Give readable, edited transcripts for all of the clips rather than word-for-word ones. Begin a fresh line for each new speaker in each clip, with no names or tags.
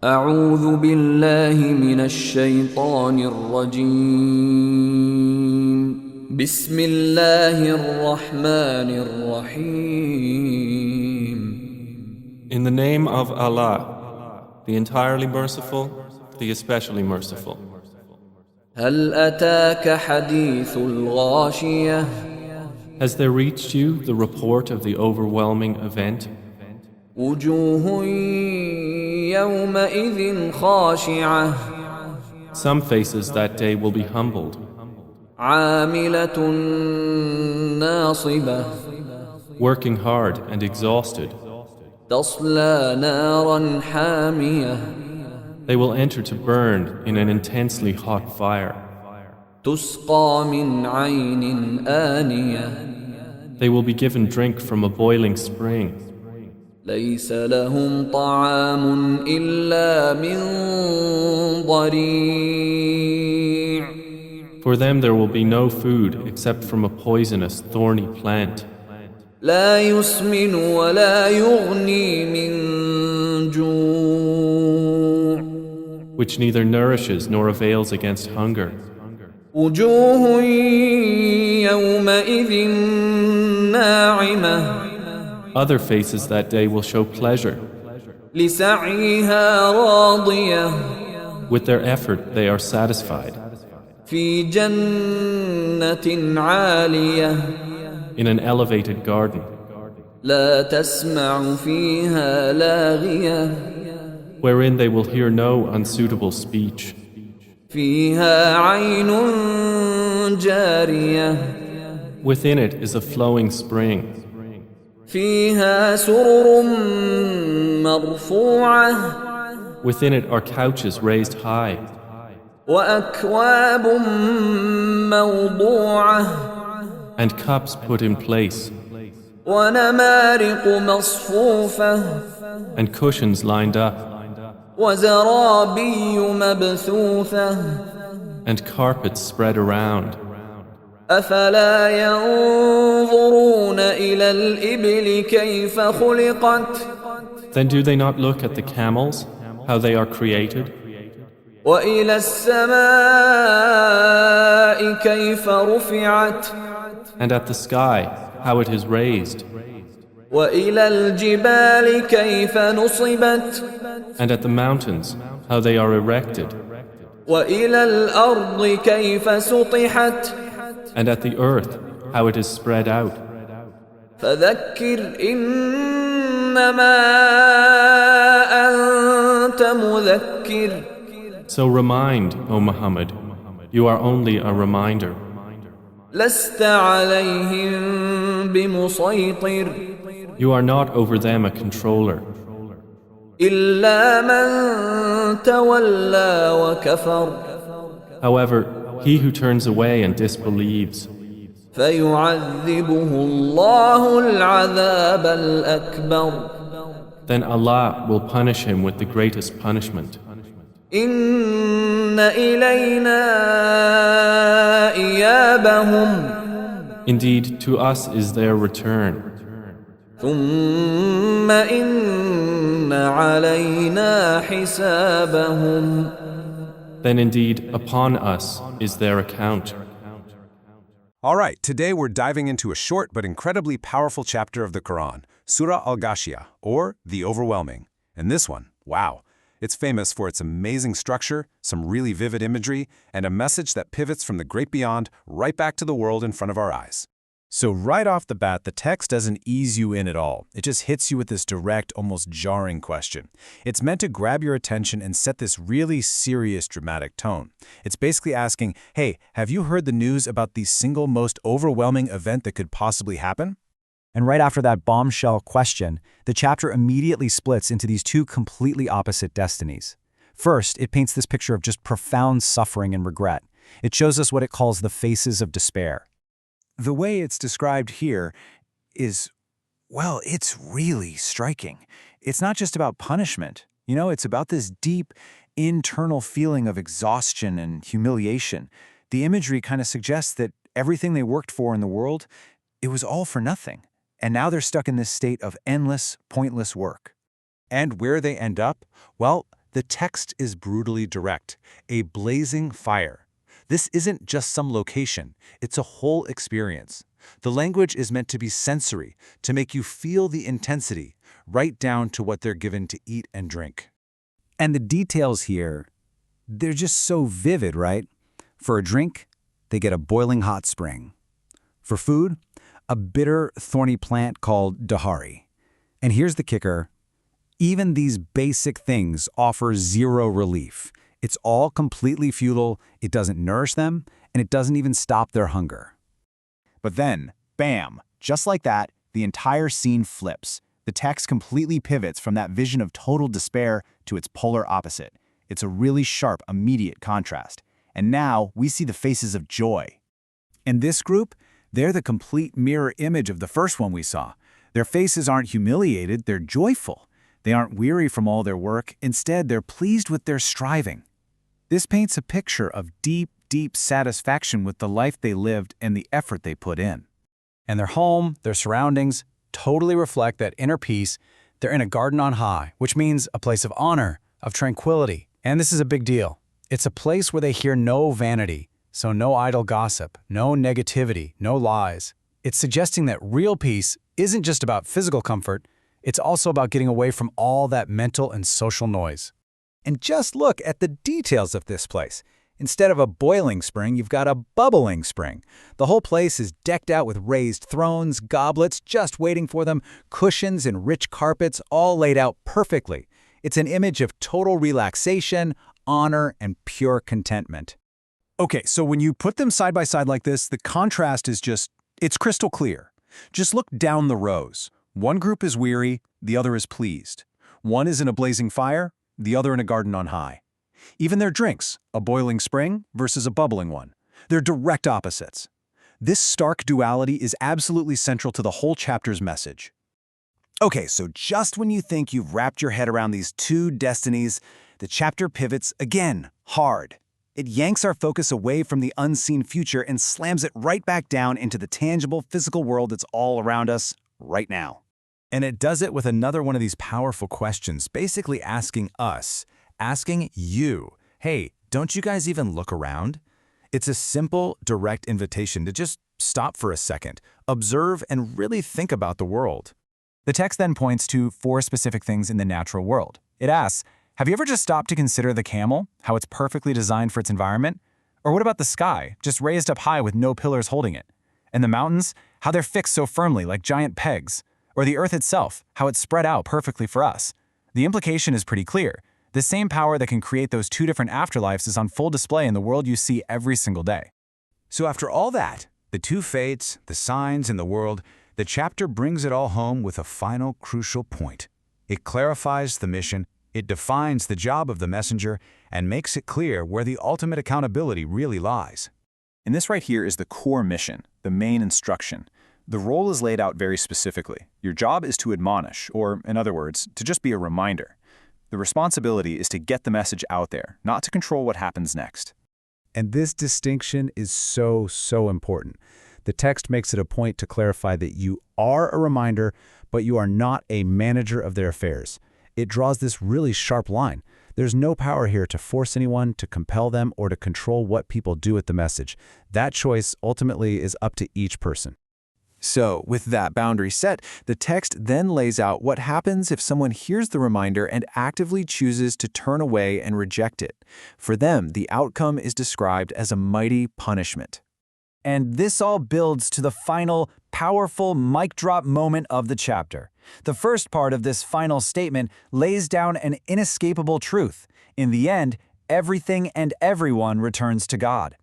أعوذ بالله من الشيطان الرجيم بسم الله الرحمن الرحيم
In the name of Allah, the entirely merciful, the especially merciful.
هل أتاك حديث الغاشية
Has there reached you the report of the overwhelming event?
وجوه يومئذ خاشعة
Some faces that day will be humbled,
عاملة ناصبة
working hard and exhausted.
تصلى نارا حامية
They will enter to burn in an intensely hot fire.
تسقى من عين آنية
They will be given drink from a boiling spring.
ليس لهم طعام إلا من ضريع
For them there will be no food except from a poisonous, thorny plant,
لا يسمن ولا يغني من جوع
which neither nourishes nor avails against hunger.
وجوه يومئذ ناعمة
Other faces that day will show pleasure.
لسعيها راضية
With their effort they are satisfied.
في جنة عالية
In an elevated garden,
لا تسمع فيها لاغية
wherein they will hear no unsuitable speech.
فيها عين جارية
Within it is a flowing spring.
فيها سرر مرفوعة
Within it are couches raised high,
وأكواب موضوعة
and cups put in place,
ونمارق مصفوفة
and cushions lined up,
وزرابي مبثوثة
and carpets spread around.
أفلا ينظرون إلى الإبل كيف خلقت
Then do they not look at the camels, how they are created,
وإلى السماء كيف رفعت
and at the sky, how it is raised,
وإلى الجبال كيف نصبت
and at the mountains, how they are erected,
وإلى الأرض كيف سطحت
and at the earth, how it is spread out.
فذكر إنما أنت مذكر
So remind, O Muhammad, you are only a reminder.
لست عليهم بمسيطر
You are not over them a controller,
إلا من تولى وكفر
however, he who turns away and disbelieves,
فيعذبه الله العذاب الأكبر
then Allah will punish him with the greatest punishment.
إن إلينا إيابهم
Indeed, to us is their return.
ثم إن علينا حسابهم
Then indeed, upon us is their account.
All right, today we're diving into a short but incredibly powerful chapter of the Quran, Surah Al-Ghaashiyah, or The Overwhelming. And this one, wow, it's famous for its amazing structure, some really vivid imagery, and a message that pivots from the great beyond right back to the world in front of our eyes. So right off the bat, the text doesn't ease you in at all. It just hits you with this direct, almost jarring question. It's meant to grab your attention and set this really serious, dramatic tone. It's basically asking, hey, have you heard the news about the single most overwhelming event that could possibly happen?
And right after that bombshell question, the chapter immediately splits into these two completely opposite destinies. First, it paints this picture of just profound suffering and regret. It shows us what it calls the faces of despair.
The way it's described here is, well, it's really striking. It's not just about punishment. It's about this deep, internal feeling of exhaustion and humiliation. The imagery kind of suggests that everything they worked for in the world, it was all for nothing. And now they're stuck in this state of endless, pointless work. And where they end up? Well,
The text is brutally direct, a blazing fire. This isn't just some location, it's a whole experience. The language is meant to be sensory, to make you feel the intensity, right down to what they're given to eat and drink.
And the details here, they're just so vivid, right? For a drink, they get a boiling hot spring. For food, a bitter, thorny plant called Dhari. And here's the kicker. Even these basic things offer zero relief. It's all completely futile, it doesn't nourish them, and it doesn't even stop their hunger.
But then, bam, just like that, the entire scene flips. The text completely pivots from that vision of total despair to its polar opposite. It's a really sharp, immediate contrast. And now we see the faces of joy.
And this group, they're the complete mirror image of the first one we saw. Their faces aren't humiliated, they're joyful. They aren't weary from all their work. Instead, they're pleased with their striving. This paints a picture of deep, deep satisfaction with the life they lived and the effort they put in. And their home, their surroundings, totally reflect that inner peace. They're in a garden on high, which means a place of honor, of tranquility. And this is a big deal. It's a place where they hear no vanity, so no idle gossip, no negativity, no lies. It's suggesting that real peace isn't just about physical comfort, it's also about getting away from all that mental and social noise. And just look at the details of this place. Instead of a boiling spring, you've got a bubbling spring. The whole place is decked out with raised thrones, goblets just waiting for them, cushions and rich carpets all laid out perfectly. It's an image of total relaxation, honor, and pure contentment.
Okay, so when you put them side by side like this, the contrast is it's crystal clear. Just look down the rows. One group is weary, the other is pleased. One is in a blazing fire, the other in a garden on high. Even their drinks, a boiling spring versus a bubbling one. They're direct opposites. This stark duality is absolutely central to the whole chapter's message. Okay, so just when you think you've wrapped your head around these two destinies, the chapter pivots again, hard. It yanks our focus away from the unseen future and slams it right back down into the tangible physical world that's all around us right now.
And it does it with another one of these powerful questions, basically asking us, asking you, hey, don't you guys even look around? It's a simple, direct invitation to just stop for a second, observe, and really think about the world. The text then points to 4 specific things in the natural world. It asks, have you ever just stopped to consider the camel, how it's perfectly designed for its environment? Or what about the sky, just raised up high with no pillars holding it? And the mountains, how they're fixed so firmly like giant pegs? Or the earth itself, how it's spread out perfectly for us? The implication is pretty clear. The same power that can create those 2 different afterlives is on full display in the world you see every single day.
So after all that, the 2 fates, the signs, and the world, the chapter brings it all home with a final crucial point. It clarifies the mission, it defines the job of the messenger, and makes it clear where the ultimate accountability really lies.
And this right here is the core mission, the main instruction. The role is laid out very specifically. Your job is to admonish, or in other words, to just be a reminder. The responsibility is to get the message out there, not to control what happens next.
And this distinction is so important. The text makes it a point to clarify that you are a reminder, but you are not a manager of their affairs. It draws this really sharp line. There's no power here to force anyone, to compel them, or to control what people do with the message. That choice ultimately is up to each person.
So, with that boundary set, the text then lays out what happens if someone hears the reminder and actively chooses to turn away and reject it. For them, the outcome is described as a mighty punishment.
And this all builds to the final, powerful mic drop moment of the chapter. The first part of this final statement lays down an inescapable truth. In the end, everything and everyone returns to God.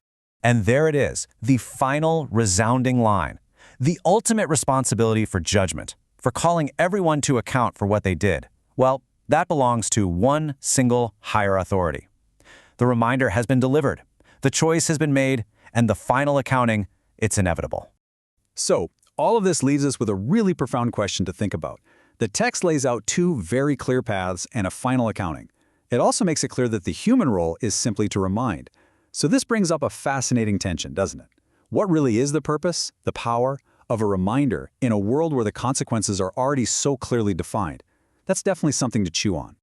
And there it is, the final resounding line. The ultimate responsibility for judgment, for calling everyone to account for what they did. Well, that belongs to one single higher authority. The reminder has been delivered, the choice has been made, and the final accounting, it's inevitable.
So, all of this leaves us with a really profound question to think about. The text lays out 2 very clear paths and a final accounting. It also makes it clear that the human role is simply to remind. So this brings up a fascinating tension, doesn't it? What really is the purpose, the power, of a reminder in a world where the consequences are already so clearly defined? That's definitely something to chew on.